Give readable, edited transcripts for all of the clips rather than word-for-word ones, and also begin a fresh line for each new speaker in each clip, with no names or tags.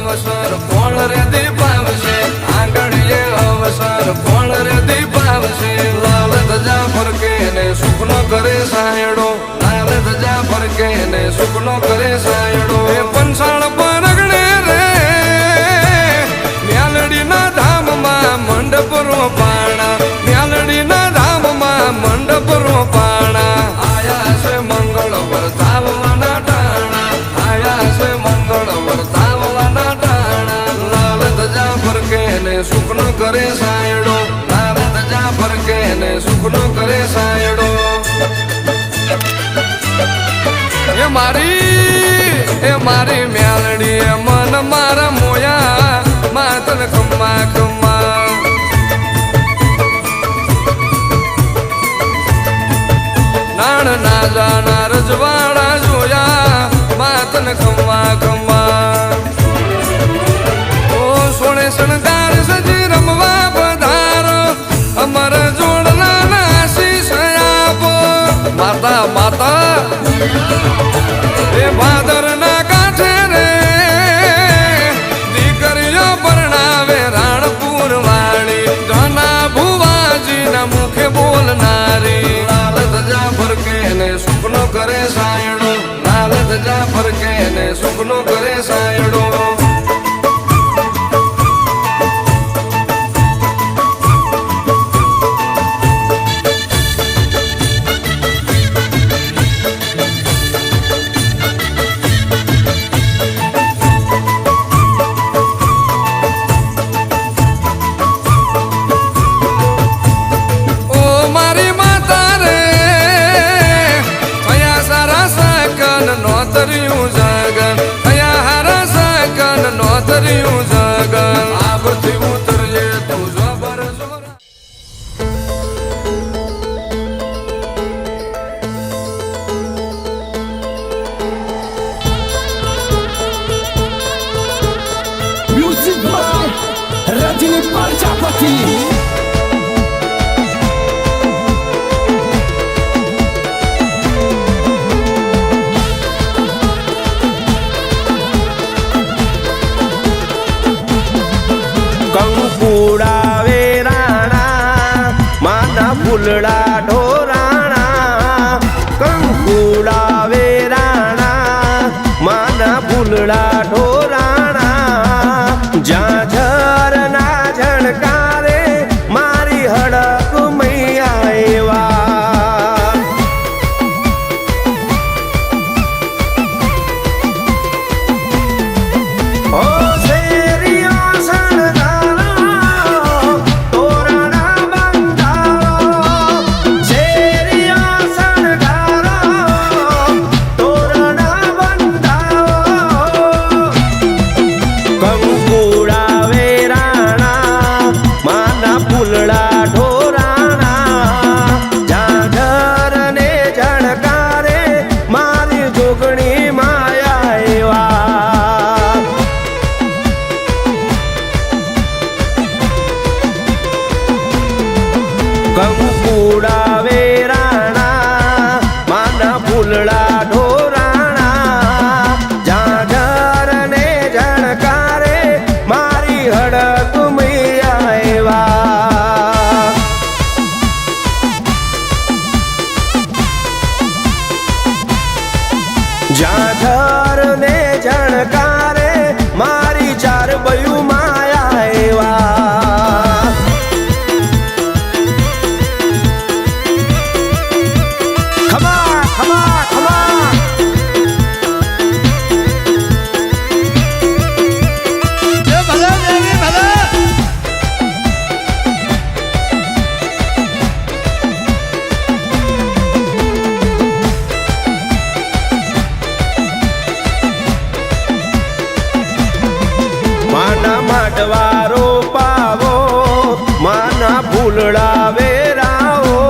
અવસર કોણ રે દીપાવશે આંગણીએ અવસર કોણ રે દીપાવશે લાલ ધજા ફરકે ને સુખનો કરે સાયડો લાલ ધજા ફરકે ને સુખનો કરે સાયડો એ પંસાળ પરગણે રે મ્યાલડીના ધામમાં મંડપ રોપાણા મ્યાલડીના ધામમાં મંડપ રોપાણા આયા છે મંગળ વર્તાવવાના ટાણા આયા છે મંગળ વર્તાવવાના ટાણા લાલ ધજા ફરકે ને સુખનો કરે સાયડો લાલ ધજા ફરકે ને સુખનો કરે સાયડો એ મારી મ્યાલડી મન મારા મોયા માતન ખમ્મા ખમ્મા નાણ ના જાના રજવાડા જોયા માતન ખમ્મા ખમ્મા ઓ સોળે શણગાર સજી રમવા પધારો અમર જોડના નાશીષ આપો માતા માતા એ ભાદર ના કાંઠે રે દીકરીઓ પરણાવે રાણપુર વાળી જના ભુવાજી ના મુખે બોલનારી લાલ ધજા ફરકે ને સુખનો કરે સાયડો લાલ ધજા ફરકે ને સુખનો કરે સાયડો નોતર્યું જગન અહીંયા હારા સકન નોતર્યું જગન આબથી ઉતરજે તું જબર જોર
મ્યુઝિક બાય રજની પ્રજાપતિ
કંકુડાવે રાણા માના ફૂલડા ઢોરાણા કંકુડાવે રાણા માના ફૂલડા ઢોરાણા જ્યાં ઝરના ઝણકારે મારી હડક મૈયા એવા ઓ કંકુડાવે રાણા માના ફૂલડા ઢોરાણા જાજર ને જણકારે મારી હડક મૈયા એવા જાજર ને જણકારે મારી ચાર બયું માયા એવા માંડવારો પાવો માના ફૂલડા વેરાવો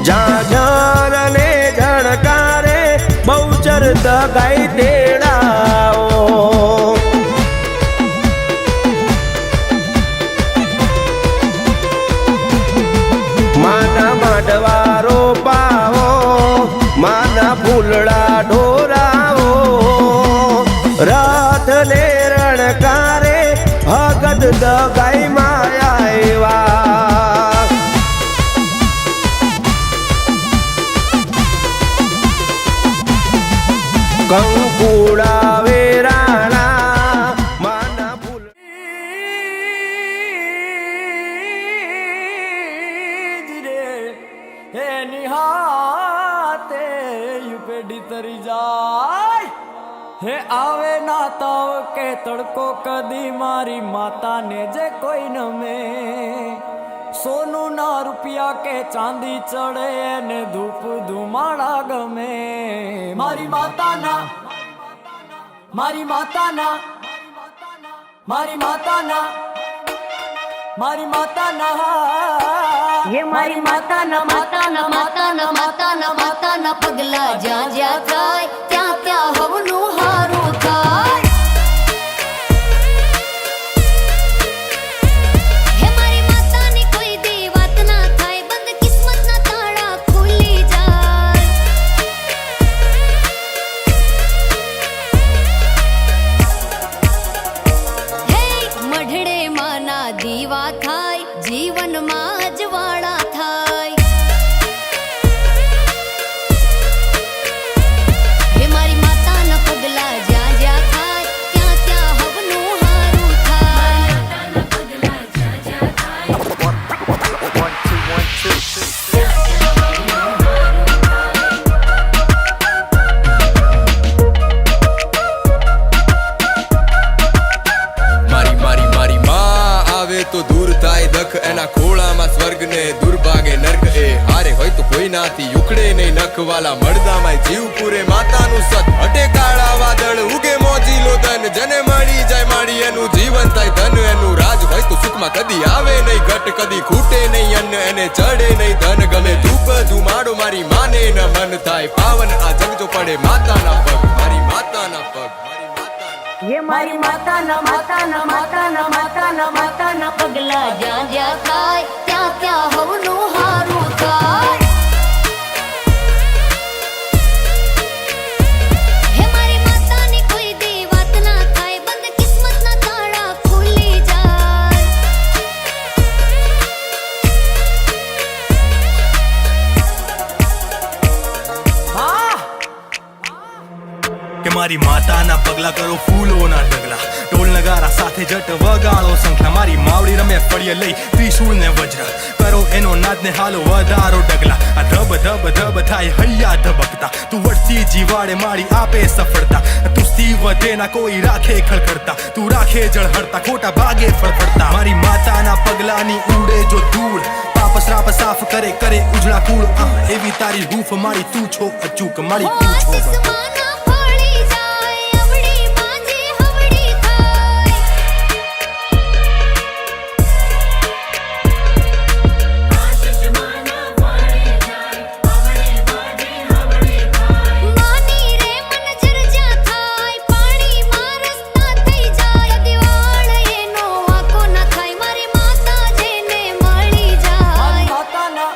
જાજર ને જણકારે બહુચર દગાઈ તેડાવો માના માંડવારો પાવો માના ફૂલડા ઢોરાવો રથ ને રણકારે હગદ દગાઈ માયા એવા કંકુડા વેરાણા માના ફૂલ
હે નિહાતે પેડી તરી જાય હે આવે ના તાવ કે તડકો કદી મારી માતાને જે કોઈ નમે સોનું ના રૂપિયા કે ચાંદી ચડે ને ધૂપ ધુમાડા ગમે મારી માતાના મારી માતાના મારી માતાના મારી માતાના
ये मारी माता ना माता ना माता ना माता ना माता ना पगला ज्યાં જ્યાં થાય ત્યાં ત્યાં હવનું હારું થાય હે મારી માતાની કોઈ દી વાત ના થાય બંધ કિસ્મતના તાળા ખુલી જાય હે મઢડે માના દીવા થાય જીવનમાં અજવાળા થાય હે મારી માતાના પગલા જ્યાં જ્યાં થાય ત્યાં ત્યાં હવનું હારું થાય પગલા જ્યાં જ્યાં થાય
મારી મારી મારી માં આવે તો દૂર થાય દખ એના ખોળામાં સ્વર્ગ ને દુર્ભાગે નર્ક એ હારે હોય તો કોઈ નાથી ઉકળે નહીં નખવાલા મળદામાં જીવ પૂરે માતાનું સત હટે કાળા વાદળ ઉગે મોજીલો ધન જને મળી જાય માડી એનું જીવન થાય ધન એનું રાજ હોય તો સુખમાં કદી આવે નહીં ઘટ કદી ખૂટે નહીં અન્ન એને ચડે નહીં ધન ગમે ધૂપ ધુમાડો મારી માને ન મન થાય પાવન આ જગ જો પડે માતાના પગ મારી માતાના પગ
ये मारी माता ना माता ना माता ना माता ना माता ना पगला ज्યાં જ્યાં થાય ત્યાં ત્યાં હવનું હારું થાય હે મારી માતાની કોઈ દી વાત ના થાય બંધ કિસ્મતના તાળા ખુલી જાય
હા
કે મારી માતાના પગલા કરો ફૂલોના ઢગલા ઢોલ નગારા સાથે જટ વગાડો સંખલા મારી માવડી રમે ફળીએ લઈ ત્રિશૂળ ને વજ્ર કરો એનો નાદ ને હાલો વધારો ડગલા આ ધબ ધબ ધબ થાય હૈયા ધબકતા તું વળતી જીવાડે મારી આપે સફળતા તું સ્તી વધે ના કોઈ રાખે ખળખળતા તું રાખે જળહળતા ખોટા ભાગે ફળફળતા મારી માતાના પગલાની ઉડે જો ધૂળ પાપ શ્રાપ સાફ કરે કરે ઉજળા કુળ એવી તારી હૂફ મારી તું છો અચૂક મારી તું છો
આશીષમાના ફળી જાય અવળી માંજી હવળી થાય આશીષમાના ફળી જાય અવળી માંજી હવળી થાય માની રે મન જરજા થાય પાણીમાં રસ્તા થઈ જાય દિવાળ એનો વાકો ના થાય મારી માતા જેને મળી જાય
માતાના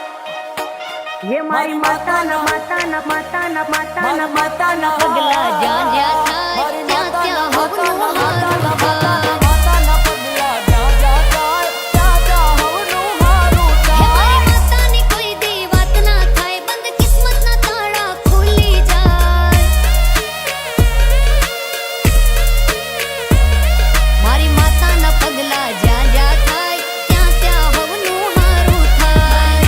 ये मारी माता ना माता ना माता ना माता ना माता ना पगला ज्યાં જ્યાં થાય ત્યાં ત્યાં હવનું હારું થાય
માતાના પગલા જ્યાં જ્યાં થાય ત્યાં ત્યાં હવનું હારું
હે
થાય
મારી માતાની કોઈ દી વાત ના થાય બંધ કિસ્મતના તાળા ખુલી જાય મારી માતાના પગલા જ્યાં જ્યાં થાય ત્યાં ત્યાં હવનું હારું થાય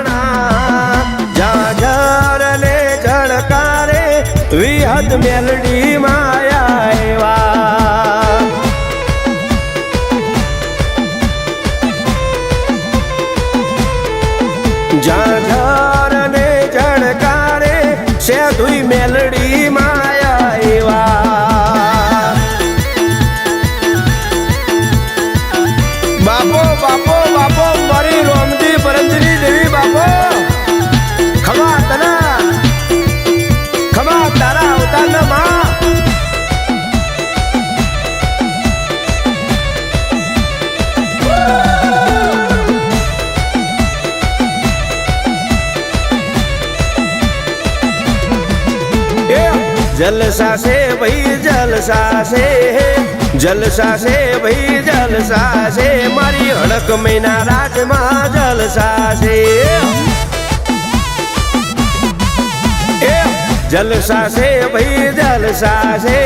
ઢોરાણા જાજર ને જળકારે વિહદ મેલડી માયા એવા જાજર ને જળકારે સેધુઈ મેલડી માયા એવા બાપો બાપો બાપો મારી રોમજી પરમજી દેવી બાપો ખમા તના ખમા તારા અવતાર માં जलसा से भाई जलसा से जलसा से भाई जलसा से मारी हड़क महीना राज में जलसा से जलसा से भाई जलसा से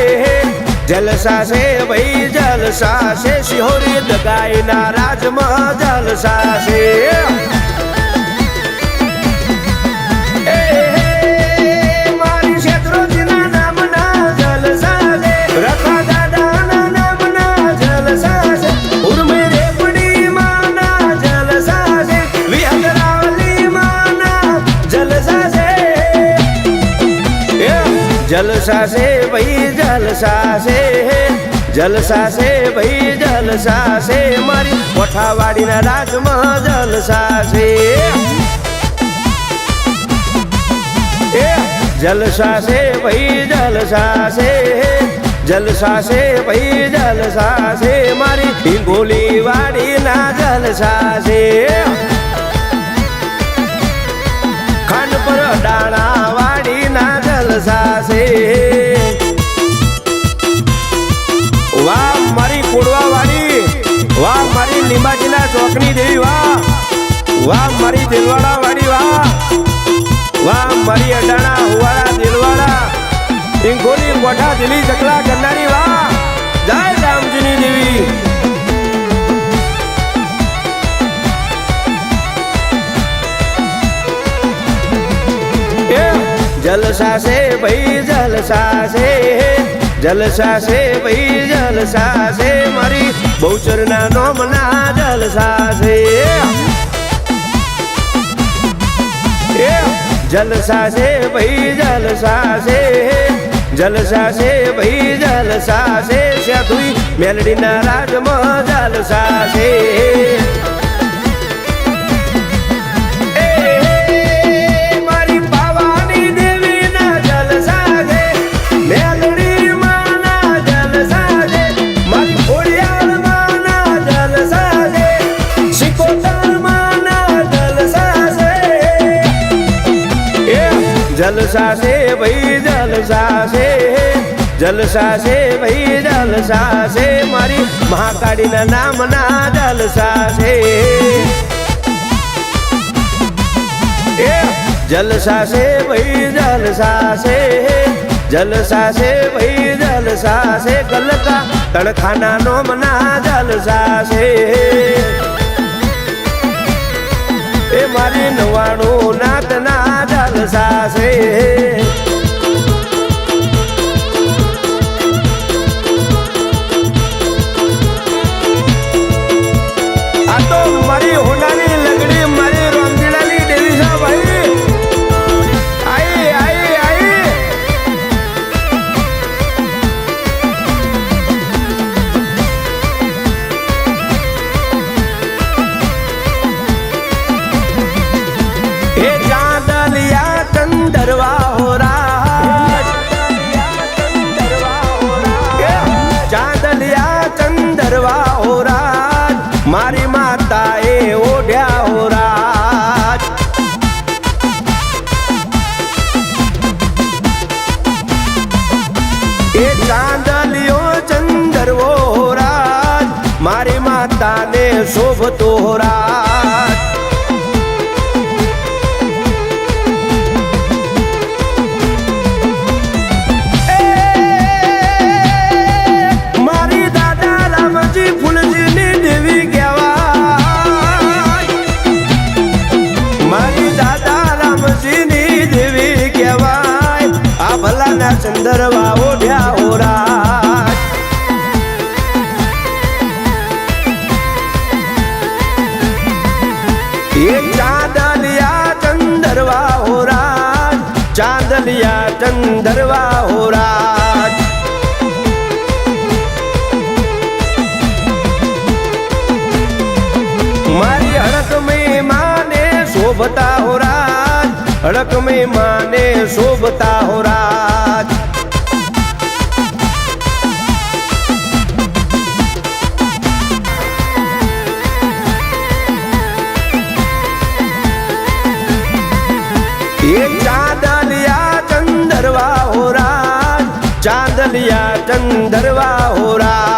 जलसा से भाई जलसा से सिहोरी दगाई ना राज में जलसा से मारी क्षेत्रों जिना नाम ना जलसा से रखा दादा ना नाम ना जलसा से उर्मे रेपड़ी माना जलसा से विहंगरावली माना जलसा से जलसा से भाई जलसा से जलसा से भाई जलसा से मारी कोठावाड़ी ना राज में जलसा से जलसा से भाई जलसा से जलसा से भाई जलसा से मारी हिंगोली वाड़ी ना जलसा से खान पर डाणा वाड़ी ना जलसा से वाह मारी कुड़वा वाड़ी वाह मारी लिंबाजी ना चौकनी देवी वाह मारी दिलवाड़ा वाड़ी वाह मारी अडाणा हुवाड़ा दिलवाड़ा इंगोली कोठा दिल्ली चकला गन्नारी वाह जय रामजीनी देवी जलसा से भाई जलसा से जलसा से भाई जलसा से मारी बहुचर ना नोम ना जलसा से जलसा से भाई जलसा से जलसा से भाई जलसा से साधुई मेलडी ना राज में जलसा से जलसा से भाई जलसा से जलसा से भाई जलसा से मारी महाकाली ना नाम ना जलसा से जलसा से भाई जलसा से जलसा से भाई जलसा से गलका तड़खाना नोम ना जलसा से ए मारी नवाणो नाथ ना जलसा से आ तो मारी होनानी लगड़ी मारी रोमजीलाली देवी साहब भाई आई आई आई चंदरवा हो राज चांदलिया चंदरवा हो राज मारी माता ए ओढ़्या हो राज ए चांदलियो चंदरवो हो राज मारी माता ने शोभतो हो राज चंदरवा ओढ़्या हो राज ये चांदलिया चंदरवा हो राज चांदलिया चंदरवा हो राज मारी हड़क में माने शोभता हो राज हड़क में माने शोभता हो राज ये चांदलिया चंदरवा हो राज વાદલિયા ચંદરવા હોરા